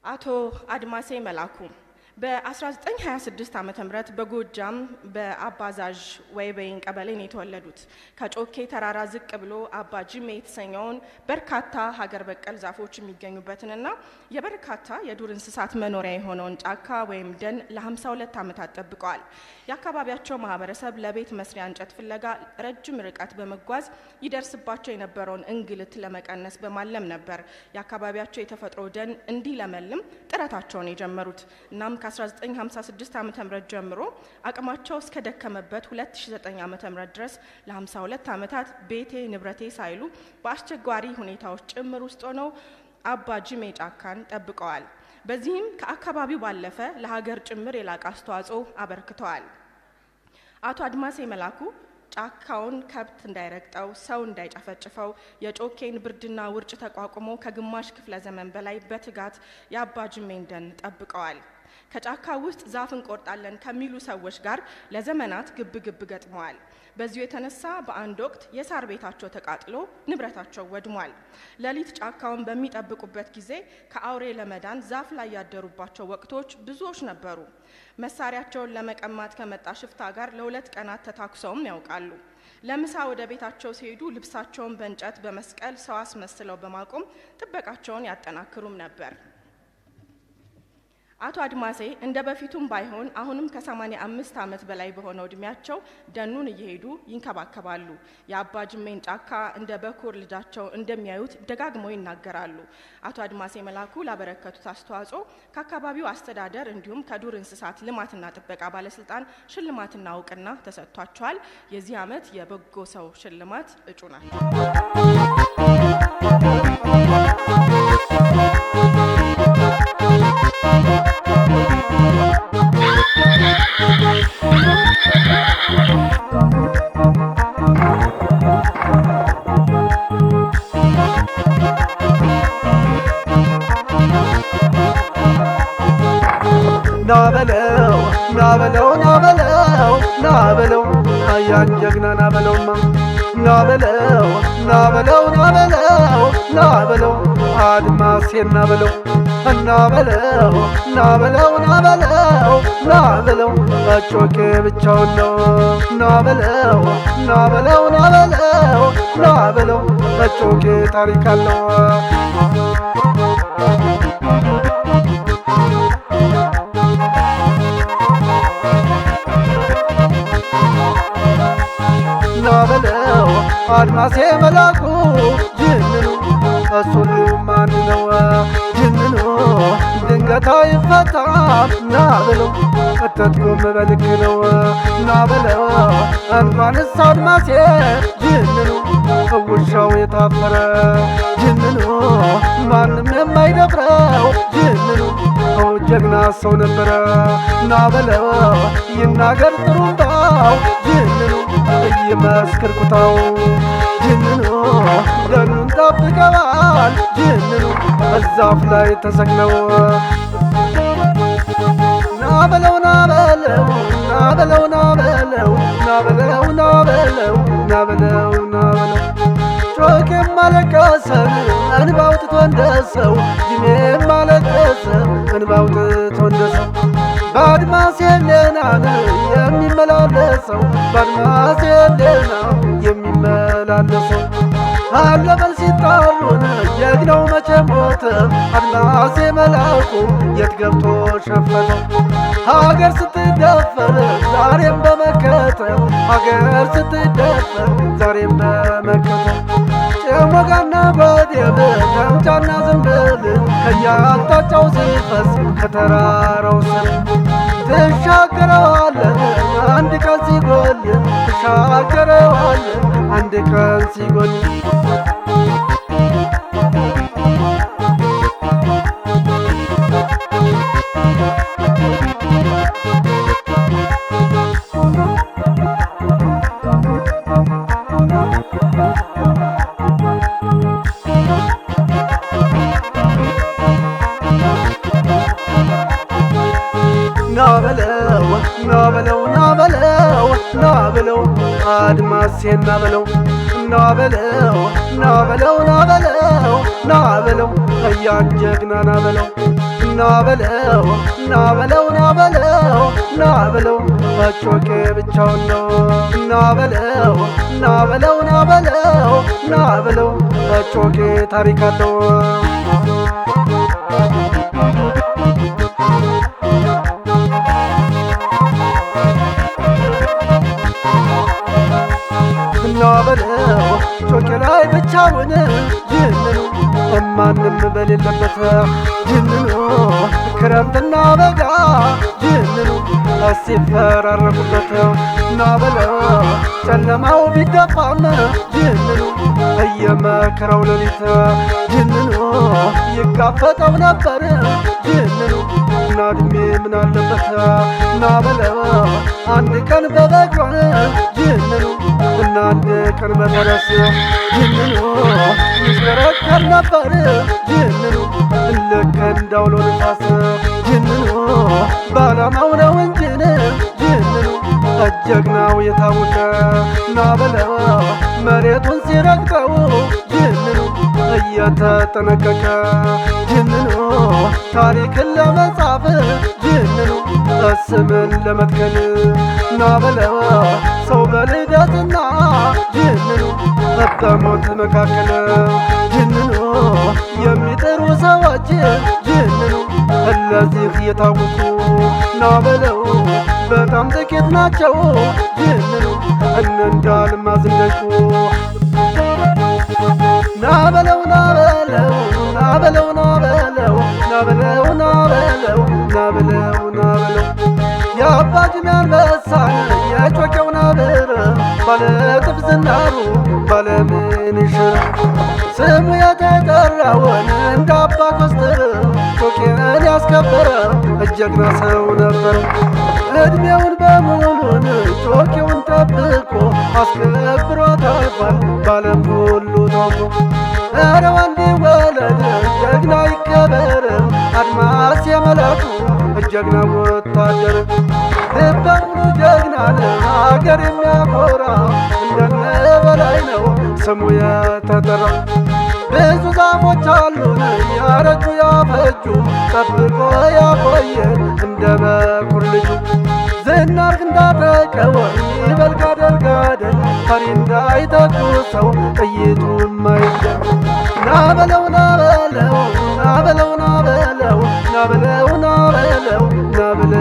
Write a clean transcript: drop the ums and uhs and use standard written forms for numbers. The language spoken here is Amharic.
አቶ አድማሴ መላኩ በ1926 ዓመተ ምህረት በጎጃም በአባዛዥ ወይበይን ቀበሌ ነው የተወለዱት። ከጮኬ ተራራ ዝቅ ብሎ አባ ጅሜ የተሰኘውን በርካታ ሀገር በቀል ዛፎች የሚገኙበትንና የበርካታ የዱር እንስሳት መኖሪያ የሆነውን ጫካ ወይም ደን ለ52 ዓመታት ጠብቀዋል። የአካባቢያቸው ማህበረሰብ ለቤት መስሪያ እንጨት ፍለጋ ረጅም ርቀት በመጓዝ ይደርስባቸው የነበረውን እንግልት ለመቀነስ በማለም ነበር የአካባቢያቸው የተፈጥሮ ደን እንዲለመልም ጥረታቸውን የጀመሩት። እናም ከ1956 ዓመተ ምህረት ጀምሮ አቅማቸው እስከ ደከመበት 2009 ዓመተ ምህረት ድረስ ለ52 ዓመታት ቤቴ ንብረቴ ሳይሉ በአስቸጋሪ ሁኔታዎች ጭምር ውስጥ ሆነው አባ ጅሜ ጫካን ጠብቀዋል። በዚህም ከአካባቢው ባለፈ ለሀገር ጭምር የላቀ አስተዋጽኦ አበርክተዋል። አቶ አድማሴ መላኩ ጫካውን ከብት እንዳይረግጠው ሰው እንዳይጨፈጭፈው የጮኬን ብርድና ውርጭ ተቋቁሞ ከግማሽ ክፍለ ዘመን በላይ በትጋት የአባ ጅሜን ደን ጠብቀዋል። ከጫካ ውስጥ ዛፍ እንቆርጣለን ከሚሉ ሰዎች ጋር ለዘመናት ግብ ገጥመዋል። በዚሁ የተነሳ በአንድ ወቅት የሳር ቤታቸው ተቃጥሎ ንብረታቸው ወድሟል። ሌሊት ጫካውን በሚጠብቁበት ጊዜ ከአውሬ ለመዳን ዛፍ ላይ ያደሩባቸው ወቅቶች ብዙዎች ነበሩ። መሳሪያቸውን ለመቀማት ከመጣ ሽፍታ ጋር ለ2 ቀናት ተታኩሰውም ያውቃሉ። ለምሳ ወደ ቤታቸው ሲሄዱ ልብሳቸውን በእንጨት በመስቀል ሰው አስመስለው በማቆም ጥበቃቸውን ያጠናክሩም ነበር። አቶ አድማሴ እንደ በፊቱም ባይሆን አሁንም ከ85 ዓመት በላይ በሆነው እድሜያቸው ደኑን እየሄዱ ይንከባከባሉ። የአባ ጅሜን ጫካ እንደ በኩር ልጃቸው እንደሚያዩት ደጋግመው ይናገራሉ። አቶ አድማሴ መላኩ ላበረከቱት አስተዋጽኦ ከአካባቢው አስተዳደር እንዲሁም ከዱር እንስሳት ልማትና ጥበቃ ባለስልጣን ሽልማትና እውቅና ተሰጥቷቸዋል። የዚህ ዓመት የበጎ ሰው ሽልማት እጩ ናቸው። ናበለው አያን ጀግና ናበለው አድማሴ ናበለው ጮኬ ብቻውን ነው ናበለው ጮኬ ታሪክ አለው። ናበለው አድማሴ መላኩ ጅንኑ እሱን ማን ነው ጅንኑ ድንገት አይፈታም ናበለው እተትኩም በልክ ነው ናበለው እንኳንስ አድማሴ ጅንኑ ውሻው የታፈረ ጅንኑ ማንም የማይደፍረው ጅንኑ ጀግና ሰው ነበረ ናበለው ይናገር ጥሩምባው ጅንኑ ይመስክር ኩታው ጅንኑ ደኑን ጠብቀዋል ጅንኑ እዛፍ ላይ ተሰቅለው ናበለው ጮኬም አለቀሰ እንባው ጥቶ እንደሰው ጅሜም አለቀሰ እንባው ጥቶ እንደሰው በአድማሴ ሌናን የሚመላለሰው በአድማሴ ሌና የሚመላለሰው አለበል ሲጣሩን ጀግናው መቼ ሞተ አድማሴ መላኩ የት ገብቶ ሸፈተ ሀገር ስትደፈር ዛሬም በመከተ ሀገር ስትደፈር ዛሬም በመከተ ጭሞጋና ጎዴብ ተምቻና ዝንብል ከያቅጣጫው ሲፈስ ከተራራው ስር ትሻገረዋለህ አንድ ቀን ሲጎል ትሻገረዋለህ አንድ ቀን ሲጎል ናበለው አድማሴ ናበለው አያን ጀግና ናበለው ናበለው ናበለው ናበለው ናበለው በጮቄ ብቻውን ነው ናበለው ናበለው ናበለው ናበለው በጮቄ ታሪክ አለው ናበለው ጮቄ ላይ ብቻውን ይህንኑ ማንም በሌለበት ይህንኑ ክረምትና በጋ ይህንኑ ሲፈራረቁበት ናበለው ጨለማው ቢደፋም ይህንኑ እየመከረው ሌሊት ይህንኑ ይጋፈጠው ነበር ይህንኑ ናድሜ ምን አለበት ናበለው አንድ ቀን በበቅሎን ይህንኑ እና አንድ ቀን በፈረስ ይህንኑ ይሽከረከር ነበር ይህንኑ ልክ እንዳውሎ ንፋስ ይህንኑ ባለማው ነው እንጂን ይህንኑ ጀግናው የታወቀ ናበለው መሬቱን ሲረግጠው ይህንኑ እየተጠነቀቀ ይህንኑ ታሪክን ለመጻፍ ይህንኑ ስምን ለመትከል ናበለው ሰው በልደትና ይህንኑ በሞት መካከል ይህንኑ የሚጥሩ ሰዎች ይህንኑ እነዚህ የታወቁ ናበለው በጣም ጥቂት ናቸው ይህንኑ እንዳልማዝ እንደቁ ናበለው ናበለው ናበለው ናበለው ናበለው ናበለው ናበለው ናበለው የአባ ጅሜ አንበሳን የጮቄው ነብር ባለጥፍ ዝናሩ ባለምንሽር ስሙ የተጠራውን እንደ አባ ኮስትር ጮቄን ያስከበረ ጀግና ሰው ነበር እድሜውን በሙሉን ጮቄውን ጠብቆ አስከብሮት አልፏል ባለም ሁሉ ታውቆ ኧረ ወንድ ወለድ ጀግና ይከበር አድማስ የመላኩ ጀግና ወታደር ልበ ሙሉ ጀግና አገር የሚያኮራ እንደነ በላይ ነው ስሙ የተጠራ ብዙ ዛፎች አሉን ያረጁ ያፈጁ ጠብቆ ያቆየን እንደ በኩር ልጁ ዝናር እንዳጠቀው ይበል ጋደር ጋደር ፈሪ እንዳይተኩሰው ጥይቱ የማይደር ናበለው ናበለው ናበለው ናበለው ናበለው ናበለው ናበለው